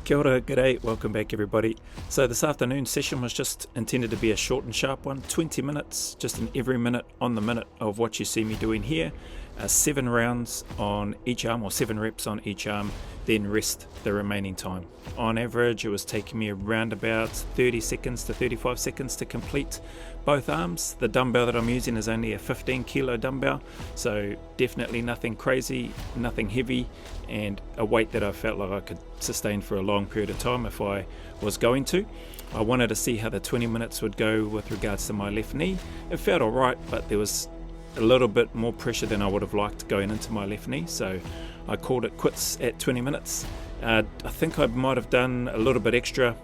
Kia ora, g'day, welcome back everybody. So this afternoon session was just intended to be a short and sharp one, 20 minutes, just an every minute on the minute of what you see me doing here. 7 rounds on each arm, or 7 reps on each arm, then rest the remaining time. On average it was taking me around about 30 seconds to 35 seconds to complete both arms. The dumbbell that I'm using is only a 15 kilo dumbbell, so definitely nothing crazy, nothing heavy, and a weight that I felt like I could sustain for a long period of time if I was going to. I wanted to see how the 20 minutes would go with regards to my left knee. It felt alright, but there was a little bit more pressure than I would have liked going into my left knee, so I called it quits at 20 minutes. I think I might have done a little bit extra,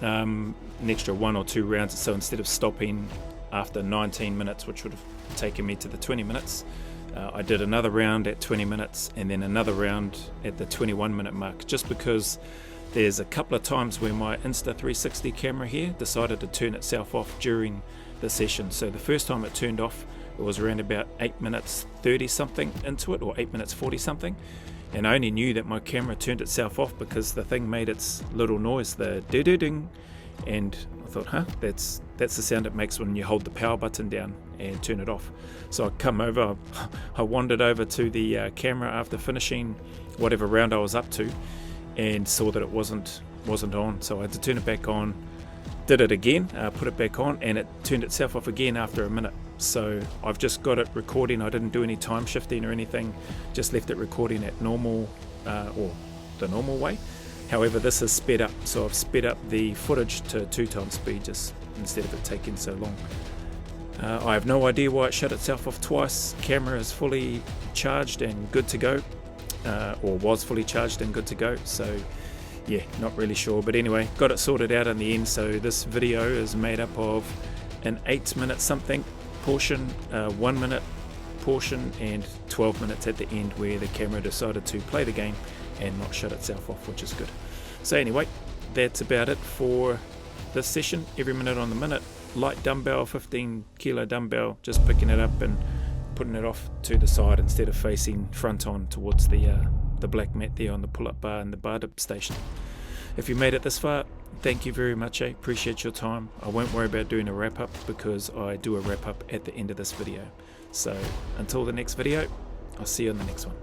an extra 1 or 2 rounds, so instead of stopping after 19 minutes, which would have taken me to the 20 minutes, I did another round at 20 minutes and then another round at the 21 minute mark, just because there's a couple of times where my Insta360 camera here decided to turn itself off during the session. So the first time it turned off, it was around about 8 minutes 30 something into it, or 8 minutes 40 something, and I only knew that my camera turned itself off because the thing made its little noise, the ding, and I thought, that's the sound it makes when you hold the power button down and turn it off. So I come over, I wandered over to the camera after finishing whatever round I was up to, and saw that it wasn't on, so I had to turn it back on. Did it again, put it back on, and it turned itself off again after a minute. So I've just got it recording. I didn't do any time shifting or anything, just left it recording at normal, or the normal way. However, this is sped up, so I've sped up the footage to 2 times speed, just instead of it taking so long. I have no idea why it shut itself off twice. Camera is fully charged and good to go, or was fully charged and good to go, so yeah, not really sure. But anyway, got it sorted out in the end. So this video is made up of an 8 minute something portion, 1 minute portion, and 12 minutes at the end where the camera decided to play the game and not shut itself off, which is good. So anyway, that's about it for this session. Every minute on the minute, light dumbbell, 15 kilo dumbbell, just picking it up and putting it off to the side instead of facing front on towards the black mat there on the pull-up bar and the bar dip station. If you made it this far, thank you very much. Appreciate your time. I won't worry about doing a wrap-up because I do a wrap-up at the end of this video. So until the next video, I'll see you on the next one.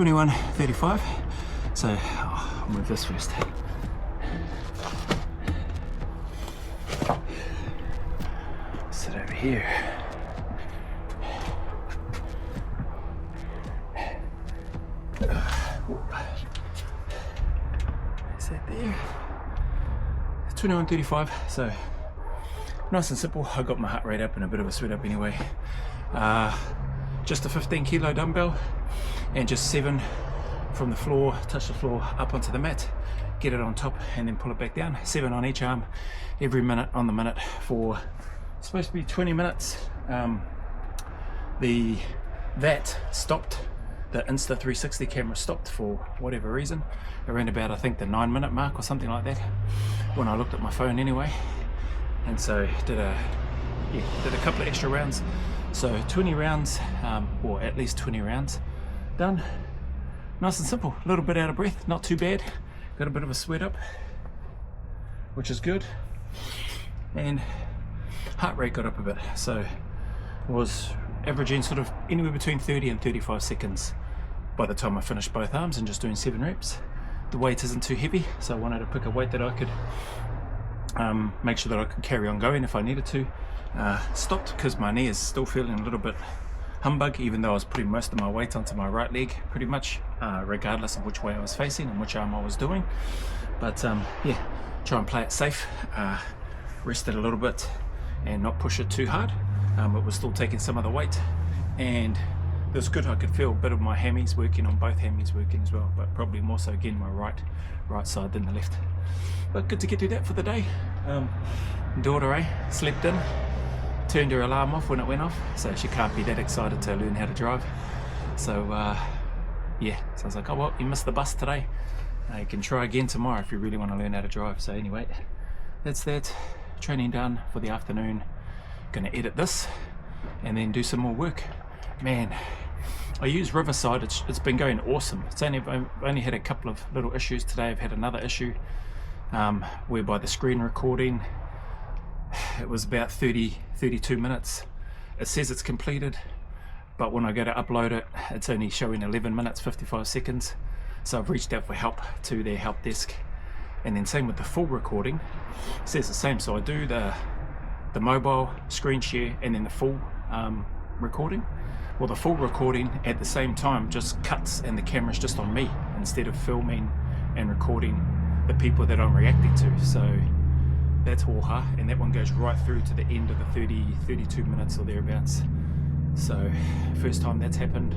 21:35. So I'll move this first. Sit over here. Is that there? 21:35. So nice and simple. I got my heart rate up and a bit of a sweat up anyway. Just a 15 kilo dumbbell and just 7 from the floor, touch the floor up onto the mat, get it on top and then pull it back down. 7 on each arm every minute on the minute for supposed to be 20 minutes. That stopped. The Insta360 camera stopped for whatever reason around about, I think, the 9-minute mark or something like that when I looked at my phone anyway. And so did a couple of extra rounds. So 20 rounds, or at least 20 rounds done. Nice and simple. A little bit out of breath, not too bad. Got a bit of a sweat up, which is good. And heart rate got up a bit. So was averaging sort of anywhere between 30 and 35 seconds by the time I finished both arms and just doing 7 reps. The weight isn't too heavy, so I wanted to pick a weight that I could make sure that I could carry on going if I needed to. Stopped because my knee is still feeling a little bit humbug, even though I was putting most of my weight onto my right leg pretty much, regardless of which way I was facing and which arm I was doing. But yeah, try and play it safe, rest it a little bit and not push it too hard. It was still taking some of the weight, and it was good. I could feel a bit of my hammies working, on both hammies working as well, but probably more so again my right side than the left. But good to get through that for the day. Daughter slept in, turned her alarm off when it went off, so she can't be that excited to learn how to drive. So yeah, so I was like, oh well, you missed the bus today. You can try again tomorrow if you really want to learn how to drive. So anyway, that's that. Training done for the afternoon. Gonna edit this and then do some more work. Man, I use Riverside. It's been going awesome. I've only had a couple of little issues today. I've had another issue whereby the screen recording, it was about 32 minutes. It says it's completed, but when I go to upload it, it's only showing 11 minutes 55 seconds. So I've reached out for help to their help desk, and then same with the full recording, it says the same. So I do the mobile screen share and then the full recording. Well, the full recording at the same time just cuts and the camera's just on me instead of filming and recording the people that I'm reacting to. So that's hoha, and that one goes right through to the end of the 32 minutes or thereabouts. So first time that's happened.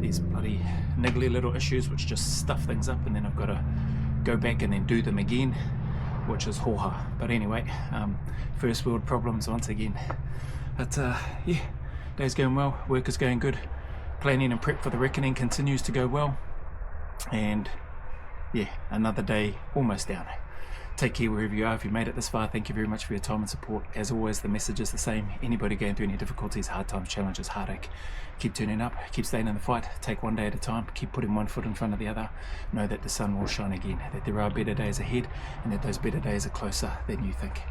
These bloody niggly little issues which just stuff things up, and then I've got to go back and then do them again, which is hoha. But anyway, first world problems once again. But yeah, day's going well, work is going good, planning and prep for the reckoning continues to go well, and yeah, another day almost down. Take care wherever you are. If you made it this far, thank you very much for your time and support. As always, the message is the same. Anybody going through any difficulties, hard times, challenges, heartache, keep turning up, keep staying in the fight, take one day at a time, keep putting one foot in front of the other. Know that the sun will shine again, that there are better days ahead, and that those better days are closer than you think.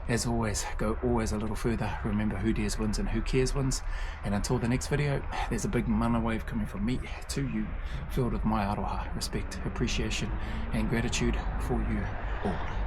As always, go always a little further. Remember, who dares wins and who cares wins. And until the next video, there's a big mana wave coming from me to you, filled with my aroha, respect, appreciation, and gratitude for you all.